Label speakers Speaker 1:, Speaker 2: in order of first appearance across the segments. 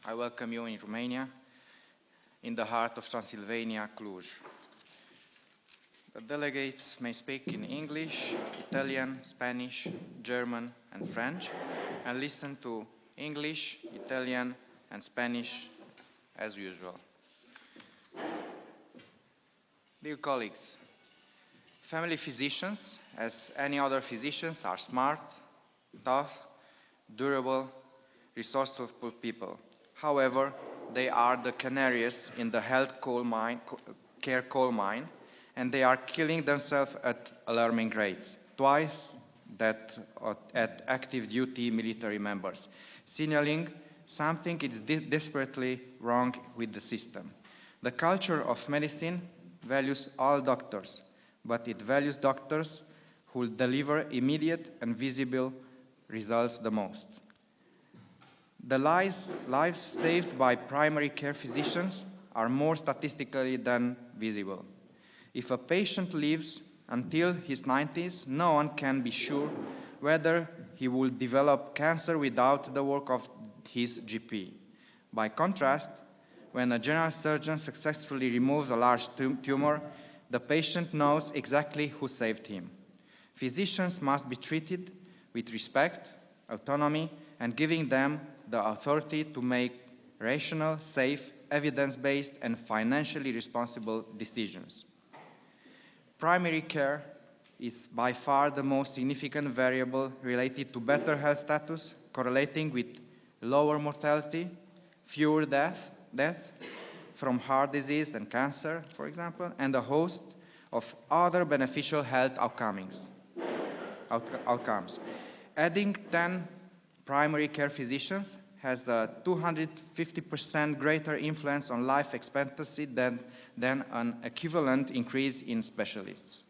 Speaker 1: I welcome you in Romania, in the heart of Transylvania, Cluj. The delegates may speak in English, Italian, Spanish, German, and French, and listen to English, Italian, and Spanish as usual. Dear colleagues, family physicians, as any other physicians, are smart, tough, durable, resourceful people. However, they are the canaries in the care coal mine, and they are killing themselves at alarming rates, twice that at active duty military members, signaling something is desperately wrong with the system. The culture of medicine values all doctors, but it values doctors who deliver immediate and visible results the most. The lives saved by primary care physicians are more statistically than visible. If a patient lives until his 90s, no one can be sure whether he will develop cancer without the work of his GP. By contrast, when a general surgeon successfully removes a large tumor, the patient knows exactly who saved him. Physicians must be treated with respect, autonomy, and giving them the authority to make rational, safe, evidence-based, and financially responsible decisions. Primary care is by far the most significant variable related to better health status, correlating with lower mortality, fewer deaths from heart disease and cancer, for example, and a host of other beneficial health outcomes. Adding 10 primary care physicians has a 250% greater influence on life expectancy than an equivalent increase in specialists.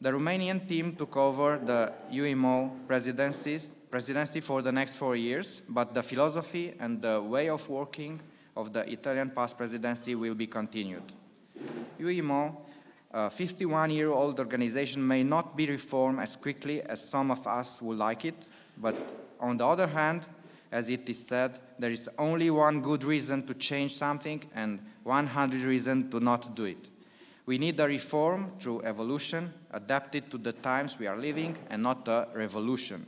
Speaker 1: The Romanian team took over the UMO presidency for the next 4 years, but the philosophy and the way of working of the Italian past presidency will be continued. UMO, a 51-year-old organization, may not be reformed as quickly as some of us would like it, but on the other hand, as it is said, there is only one good reason to change something and 100 reasons to not do it. We need a reform through evolution, adapted to the times we are living, and not a revolution.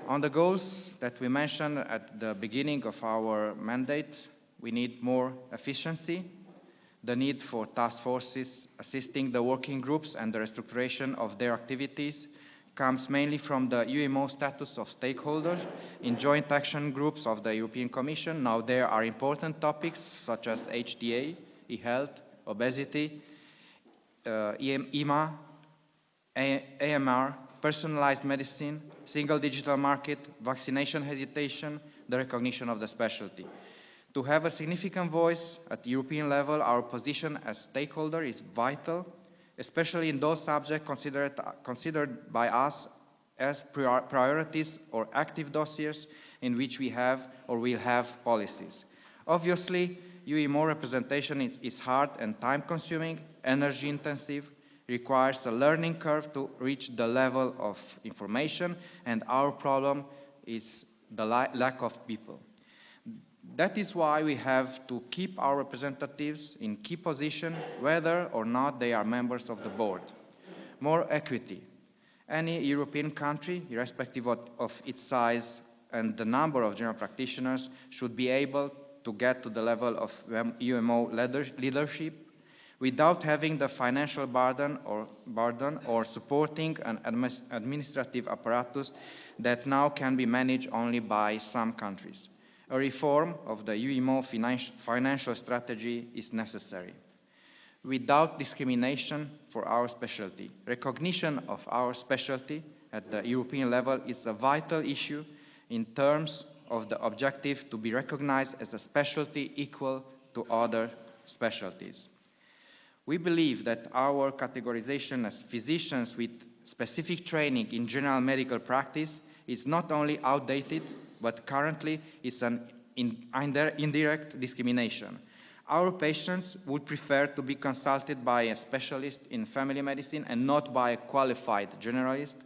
Speaker 1: On the goals that we mentioned at the beginning of our mandate, we need more efficiency, the need for task forces assisting the working groups and the restructuration of their activities comes mainly from the UMO status of stakeholders in joint action groups of the European Commission. Now there are important topics such as HTA, e-health, obesity, EMA, AMR, personalized medicine, single digital market, vaccination hesitation, the recognition of the specialty. To have a significant voice at the European level, our position as stakeholder is vital, especially in those subjects considered by us as priorities or active dossiers in which we have or will have policies. Obviously, UMO representation is hard and time-consuming, energy-intensive, requires a learning curve to reach the level of information, and our problem is the lack of people. That is why we have to keep our representatives in key positions, whether or not they are members of the board. More equity. Any European country, irrespective of its size and the number of general practitioners, should be able to get to the level of UMO leadership without having the financial burden or supporting an administrative apparatus that now can be managed only by some countries. A reform of the UMO financial strategy is necessary. Without discrimination for our specialty, recognition of our specialty at the European level is a vital issue in terms of the objective to be recognized as a specialty equal to other specialties. We believe that our categorization as physicians with specific training in general medical practice is not only outdated, but currently is an indirect discrimination. Our patients would prefer to be consulted by a specialist in family medicine and not by a qualified generalist,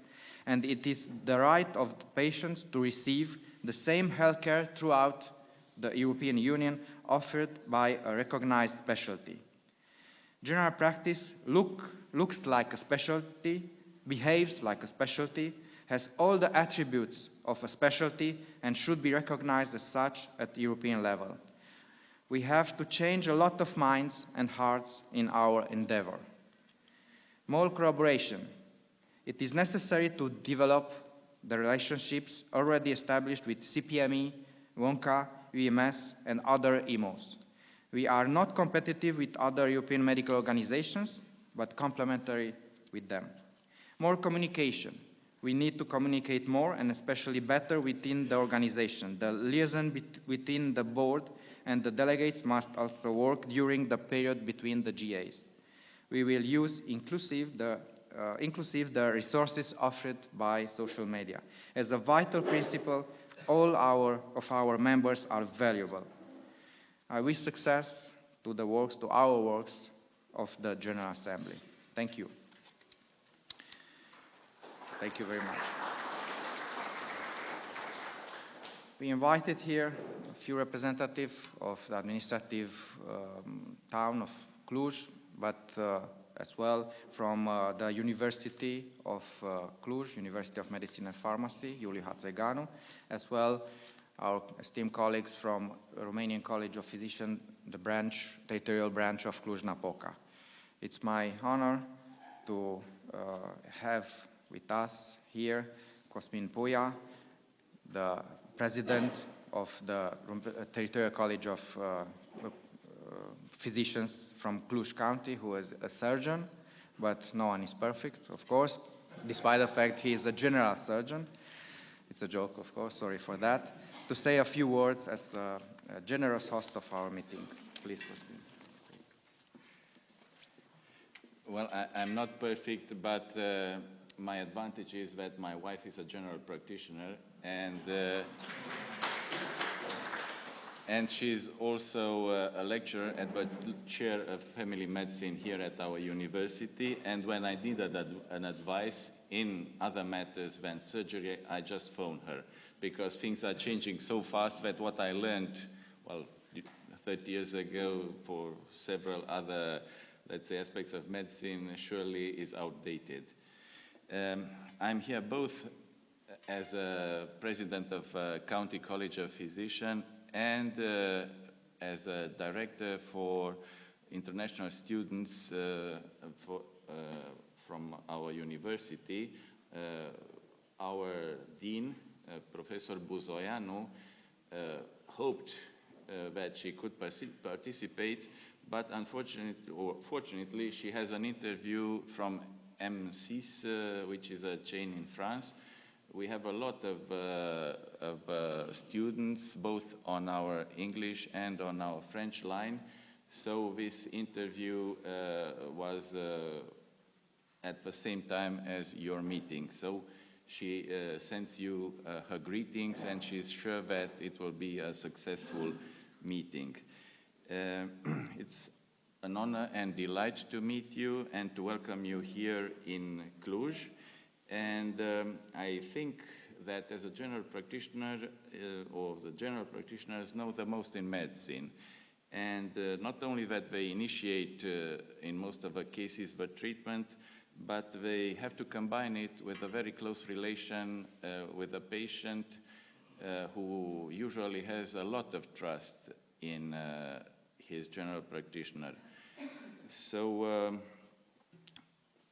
Speaker 1: and it is the right of the patients to receive the same healthcare throughout the European Union offered by a recognized specialty. General practice looks like a specialty, behaves like a specialty, has all the attributes of a specialty, and should be recognized as such at the European level. We have to change a lot of minds and hearts in our endeavor. More collaboration. It is necessary to develop the relationships already established with CPME, WONCA, UMS, and other EMOs. We are not competitive with other European medical organizations, but complementary with them. More communication. We need to communicate more and especially better within the organization. The liaison within the board and the delegates must also work during the period between the GAs. We will use inclusive the resources offered by social media. As a vital principle, all of our members are valuable. I wish success to our works of the General Assembly. Thank you. Thank you very much. We invited here a few representatives of the administrative town of Cluj, but as well from the University of Cluj, University of Medicine and Pharmacy, Iuliu Hațeganu, as well our esteemed colleagues from Romanian College of Physicians, the territorial branch of Cluj-Napoca. It's my honor to have with us here Cosmin Puia, the president of the Territorial College of Physicians from Cluj County, who is a surgeon, but no one is perfect, of course, despite the fact he is a general surgeon. It's a joke, of course, sorry for that. To say a few words as a generous host of our meeting. Please, Cosmin.
Speaker 2: Well, I'm not perfect, but my advantage is that my wife is a general practitioner, and she's also a lecturer at the chair of family medicine here at our university. And when I need an advice in other matters than surgery, I just phone her, because things are changing so fast that what I learned, well, 30 years ago for several other, let's say, aspects of medicine surely is outdated. I'm here both as a president of County College of Physicians and as a director for international students from our university. Our dean, Professor Buzoianu, hoped that she could participate, but fortunately, she has an interview from M6, which is a chain in France. We have a lot of students, both on our English and on our French line. So this interview was at the same time as your meeting. So she sends you her greetings, and she's sure that it will be a successful meeting. It's an honor and delight to meet you and to welcome you here in Cluj. And I think that as a general practitioner, or the general practitioners know the most in medicine. And not only that they initiate, in most of the cases, the treatment, but they have to combine it with a very close relation with a patient who usually has a lot of trust in his general practitioner. So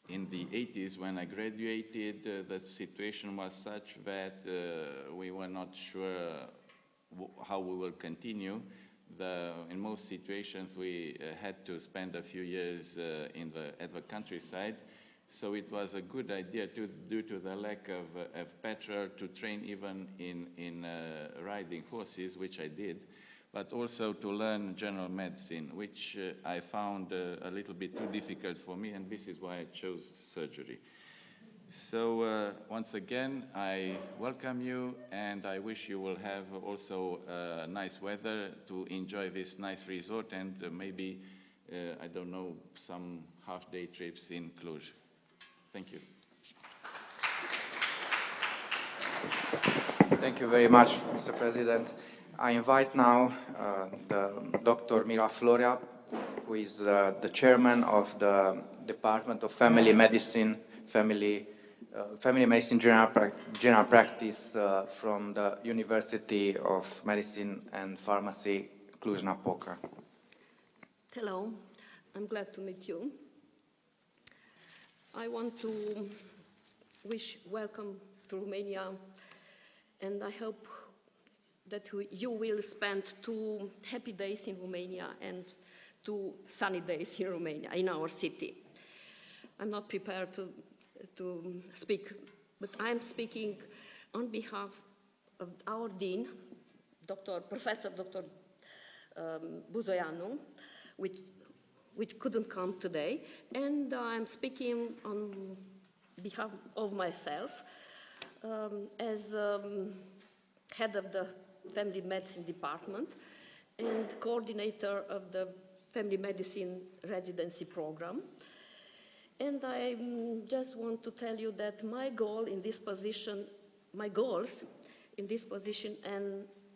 Speaker 2: in the 80s, when I graduated, the situation was such that we were not sure how we will continue. In most situations, we had to spend a few years at the countryside. So it was a good idea, due to the lack of petrol, to train even in riding horses, which I did, but also to learn general medicine, which I found a little bit too difficult for me, and this is why I chose surgery. So once again, I welcome you, and I wish you will have also nice weather to enjoy this nice resort, and maybe, I don't know, some half-day trips in Cluj. Thank you.
Speaker 1: Thank you very much, Mr. President. I invite now Dr. Mira Florea, who is the chairman of the Department of Family Medicine, Family Medicine General Practice from the University of Medicine and Pharmacy, Cluj-Napoca.
Speaker 3: Hello, I'm glad to meet you. I want to wish welcome to Romania, and I hope that you will spend 2 happy days in Romania and 2 sunny days in Romania, in our city. I'm not prepared to speak, but I'm speaking on behalf of our dean, Professor Dr. Buzoianu, which couldn't come today, and I'm speaking on behalf of myself as head of the Family Medicine Department and coordinator of the Family Medicine Residency Program. And I just want to tell you that my goals in this position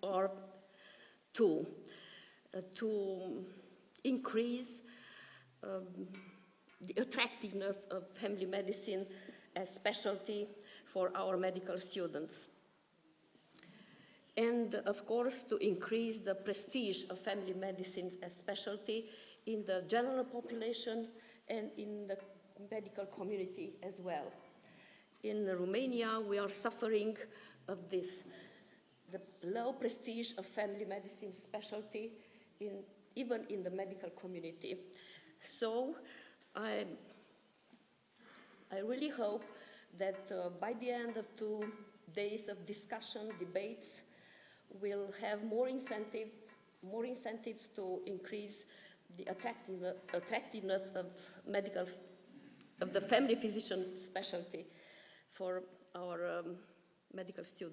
Speaker 3: are two: to increase the attractiveness of family medicine as specialty for our medical students. And of course, to increase the prestige of family medicine as specialty in the general population and in the medical community as well. In Romania, we are suffering of this, the low prestige of family medicine specialty even in the medical community. So I really hope that by the end of 2 days of discussion, debates, we'll have more incentives to increase the attractiveness of the family physician specialty for our medical students.